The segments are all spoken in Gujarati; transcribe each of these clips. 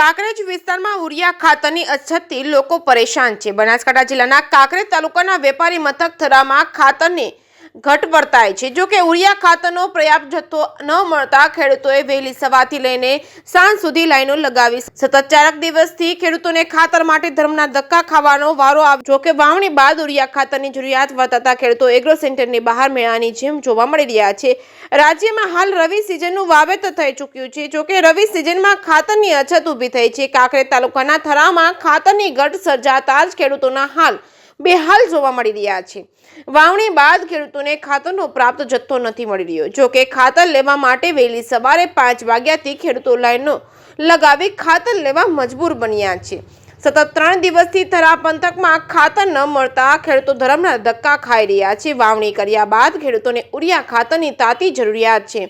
કાંકરેજ વિસ્તારમાં ઉરિયા ખાતરની અછતથી લોકો પરેશાન છે। બનાસકાંઠા જિલ્લાના કાંકરેજ તાલુકાના વેપારી મથક થરામાં ખાતરની ઘટ વર્તાય છે। જો કે ઉરિયા ખાતરનો પર્યાપ્ત જથ્થો ન મળતા ખેડૂતોએ વહેલી સવારથી લઈને સાંજ સુધી લાઈનો લગાવી સતત 4 દિવસથી ખેડૂતોને ખાતર માટે ધર્મના ધક્કા ખાવાનો વારો આવ્યો। જો કે વાવણી બાદ ઉરિયા ખાતરની જરૂરિયાત વર્તાતા ખેડૂતો એગ્રો સેન્ટરની બહાર મેળાની જેમ જોવા મળી રહ્યા છે। રાજ્યમાં હાલ રવિ સિઝનનું વાવેતર થઈ ચૂક્યું છે। જો કે રવિ સિઝનમાં ખાતરની અછત ઊભી થઈ છે। કાંકરેજ તાલુકાના થરામાં ખાતરની ઘટ સર્જાતા જ ખેડૂતોના હાલ બેહાલ જોવા મળી રહ્યા છે। વાવણી બાદ ખેડૂતોને ખાતરનો પ્રાપ્ત જથ્થો નથી મળી રહ્યો। જો કે ખાતર લેવા માટે વહેલી સવારે 5 વાગ્યાથી ખેડૂતો લાઈનો લગાવી ખાતર લેવા મજબૂર બન્યા છે। સતત 3 દિવસથી થરા પંથકમાં ખાતર ન મળતા ખેડૂતો ધરમના ધક્કા ખાઈ રહ્યા છે। વાવણી કર્યા બાદ ખેડૂતોને ઉરિયા ખાતરની તાતી જરૂરિયાત છે।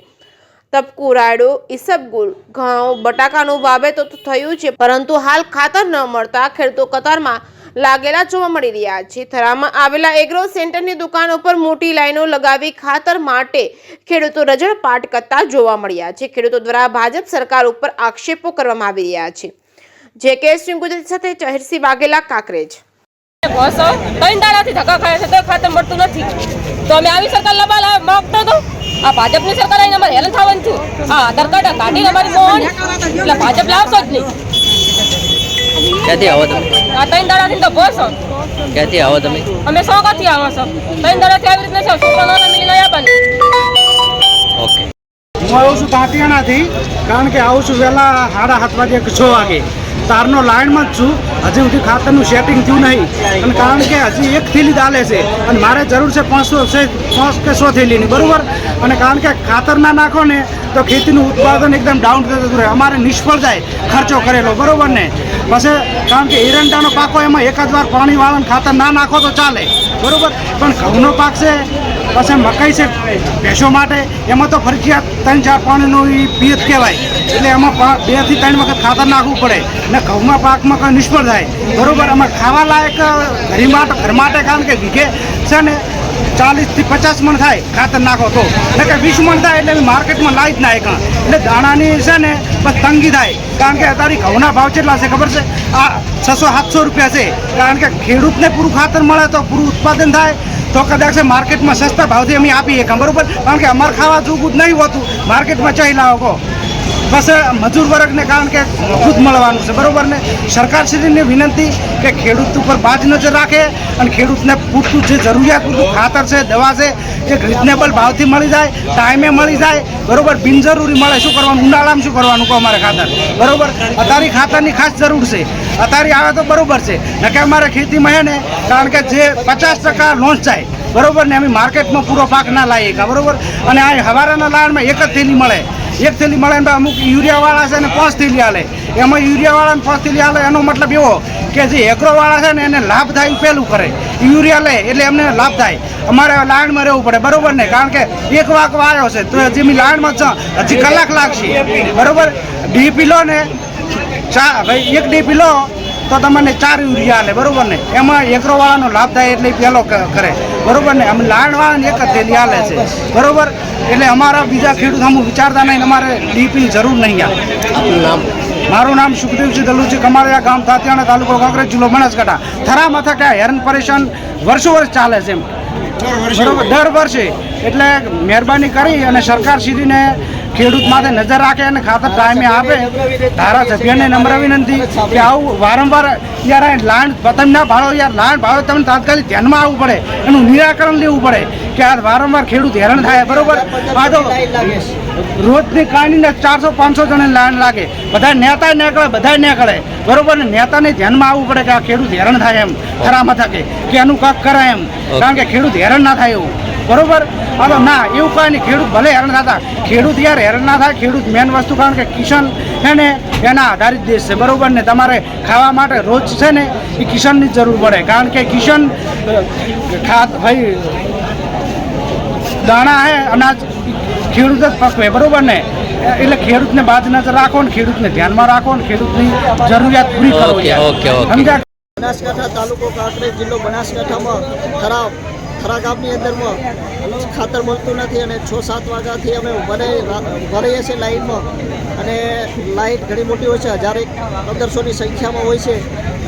તપકુ, રાયડો, ઈસબગુલ, ઘઉં, બટાકાનું વાવેતર તો થયું છે, પરંતુ હાલ ખાતર ન મળતા ખેડૂતો કતારમાં લાગેલા જોવા મળી રહ્યા છે। થરામાં આવેલા એગ્રો સેન્ટરની દુકાનો પર મોટી લાઈનો લગાવી ખાતર માટે ખેડૂતો રજળપાટ કરતા જોવા મળ્યા છે। ખેડૂતો દ્વારા ભાજપ સરકાર ઉપર આક્ષેપો કરવામાં આવી રહ્યા છે। જે કે સિંહ સાથે ચહેરસિંહ વાઘેલા, કાંકરેજ। ખાતર મળતું નથી તો અમે આવી સરકાર લબા માંગતો તો આ ભાજપની સરકાર આવીને અમારે હેરાન થવાનું છું। આ આધાર કાર્ડ કાઢીને અમારી મોહન એટલે ભાજપ લાવશો જ નહીં। ક્યાંથી આવો તમે? આ 3 દાડાથી તો બસ ક્યાંથી આવો તમે? અમે સોગાથી આવો છો। 3 દાડાથી આવી રીતના છે છોકરાનો મિલીને આવ્યા ઓકે। હું આવું છું તાંતિયાણાથી, કારણ કે આવું છું વહેલા 7:30 વાગે કે 6 વાગે તારનો લાઈનમાં જ છું। હજી સુધી ખાતરનું સેટિંગ થયું નહીં, અને કારણ કે હજી 1 થેલી ચાલે છે અને મારે જરૂર છે 500 કે 100 થેલીની, બરાબર। અને કારણ કે ખાતર ના નાખો ને તો ખેતીનું ઉત્પાદન એકદમ ડાઉન થતું રહે, અમારે નિષ્ફળ જાય ખર્ચો કરેલો, બરાબર ને। પછી કારણ કે એરંડાનો પાકો એમાં એકાદ વાર પાણીવાળાને ખાતર ના નાખો તો ચાલે, બરાબર, પણ ઘઉંનો પાક છે, પછી મકાઈ છે ભેંસો માટે, એમાં તો ફરજિયાત 3-4 પાણીનું પિયત કહેવાય, એટલે એમાં 2 થી 3 વખત ખાતર નાખવું પડે ને ઘઉંમાં પાકમાં કંઈ નિષ્ફળ થાય, બરાબર। આમાં ખાવા લાયક ઘર માટે કારણ કે વીઘે છે ને 40 થી 50 મણ થાય ખાતર નાખો તો, એટલે કે 20 મણ થાય એટલે માર્કેટમાં લાવી જ ના કાં, એટલે દાણાની છે ને બસ તંગી થાય। કારણ કે અત્યારે ઘઉંના ભાવ કેટલા છે ખબર છે? આ 600-700 રૂપિયા છે। કારણ કે ખેડૂતને પૂરું ખાતર મળે તો પૂરું ઉત્પાદન થાય તો કદાચ માર્કેટમાં સસ્તા ભાવથી અમે આપીએ કાં, બરાબર। કારણ કે અમારે ખાવા જોગું જ નહીં હોતું, માર્કેટમાં ચાઈ લાવો બસ મજૂર વર્ગને કારણ કે મફત મળવાનું છે, બરાબર ને। સરકારશ્રીની વિનંતી કે ખેડૂત ઉપર બાજ નજર રાખે અને ખેડૂતને પૂરતું જે જરૂરિયાત પૂરતું ખાતર છે, દવા છે, એક રિઝનેબલ ભાવથી મળી જાય, ટાઈમે મળી જાય, બરાબર। બિનજરૂરી મળે શું કરવાનું? ઉનાળામાં શું કરવાનું કહો અમારે ખાતર, બરાબર। અત્યારે ખાતરની ખાસ જરૂર છે, અત્યારે આવે તો બરાબર છે, ન કે અમારે ખેતીમાં છે ને કારણ કે જે 50% લોન્ચ થાય, બરાબર ને, અમે માર્કેટમાં પૂરો પાક ના લાવીએ કાં, બરાબર। અને આ હવારાના લાણમાં 1 જ થેલી મળે, 1 થેલી મળે ને અમુક યુરિયાવાળા છે ને 5 થેલી હાલે, એમાં યુરિયાવાળાને 5 થેલી હાલે, એનો મતલબ એવો કે જે એગ્રોવાળા છે ને એને લાભ થાય પહેલું કરે, યુરિયા લે એટલે એમને લાભ થાય। અમારે લાઈનમાં રહેવું પડે, બરાબર ને, કારણ કે 1 વાક આવ્યો છે તો હજી અમે લાઈનમાં હજી કલાક લાગશે, બરાબર। ડીપી લો ને ભાઈ 1 ડીપી લો તો તમને 4 યુરિયા હાલે, બરાબર ને, એમાં એગ્રોવાળાનો લાભ થાય એટલે પહેલો કરે, બરાબર ને। અમે લાઈનવાળાને 1 જ થેલી હાલે છે, બરાબર। એટલે અમારા બીજા ખેડૂત અમુક વિચારતા નહીં, અમારે ડીપીની જરૂર નહીં આવે। મારું નામ સુખદેવસિંહ દલુજી, કમાળિયા ગામ, તાંતિયાણા તાલુકો, કાંકરેજ જિલ્લો, બનાસકાંઠા। થરા મથકે હેરાન પરેશાન વર્ષો ચાલે છે એમ, બરાબર, દર વર્ષે। એટલે મહેરબાની કરી અને સરકારશ્રીને ખેડૂત માથે નજર રાખે અને ખાતર ટાઈમે આપે। ધારાસભ્યને નમ્ર વિનંતી કે આવું વારંવાર યાર લાંડ પતંગ ના ભાળો, યાર લાંડ ભાળો તમને તાત્કાલિક ધ્યાનમાં આવવું પડે, એનું નિરાકરણ લેવું પડે કે આ વારંવાર ખેડૂત હેરાન થાય, બરાબર। આ તો રોજની કાઢીને 400-500 જણે લાઈન લાગે, બધા નેતા નીકળે, બધા નીકળે, બરાબર ને। નેતાને ધ્યાનમાં આવવું પડે કે આ ખેડૂત હેરાન થાય એમ થરા મથકે, કે એનું કાંક કરે એમ, કારણ કે ખેડૂત હેરાન ના થાય એવું, બરાબર। હા તો ના એવું કાંઈ નહીં, ખેડૂત ભલે હેરાન થતા, ખેડૂત યાર હેરાન ના થાય। ખેડૂત મેન વસ્તુ, કારણ કે કિસાન છે ને એના આધારિત દેશ છે, બરાબર ને। તમારે ખાવા માટે રોજ છે ને એ કિસાનની જ જરૂર પડે, કારણ કે કિસાન ભાઈ દાણા હે અનાજ ખેડૂત જ પકવે, બરાબર ને। એટલે ખેડૂતને બાદ નજર રાખો ને ખેડૂતને ધ્યાનમાં રાખો ને ખેડૂતની જરૂરિયાત પૂરી કરો, સમજ્યા? બનાસકાંઠા તાલુકો, કાંકરેજ જિલ્લો, બનાસકાંઠામાં થરા થરા ગામની અંદરમાં ખાતર મળતું નથી અને 6-7 વાગ્યાથી અમે ઊભા રહીએ છીએ લાઈનમાં અને લાઈન ઘણી મોટી હોય છે, 1000-1500ની સંખ્યામાં હોય છે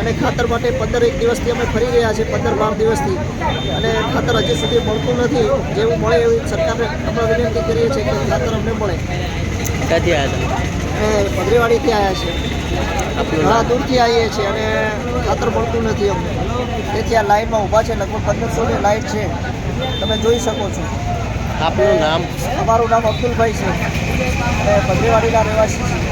અને ખાતર માટે 15-1 દિવસથી અમે ફરી રહ્યા છીએ, 15-12 દિવસથી, અને ખાતર હજી સુધી મળતું નથી. જેવું મળે એવી સરકારને આપણે વિનંતી કરીએ છીએ કે ખાતર અમને મળે. ક્યાંથી આવ્યા તમે? અને પધરેવાડીથી આવ્યા છીએ, આપનું ઘણા નામ? દૂરથી આવીએ છીએ અને ખાતર મળતું નથી અમને. તેથી આ લાઈનમાં ઊભા છે, લગભગ 1500ની લાઈન છે, તમે જોઈ શકો છો. આપનું નામ? અમારું નામ અબ્દુલભાઈ છે અને પધરેવાડીના રહેવાસી છે.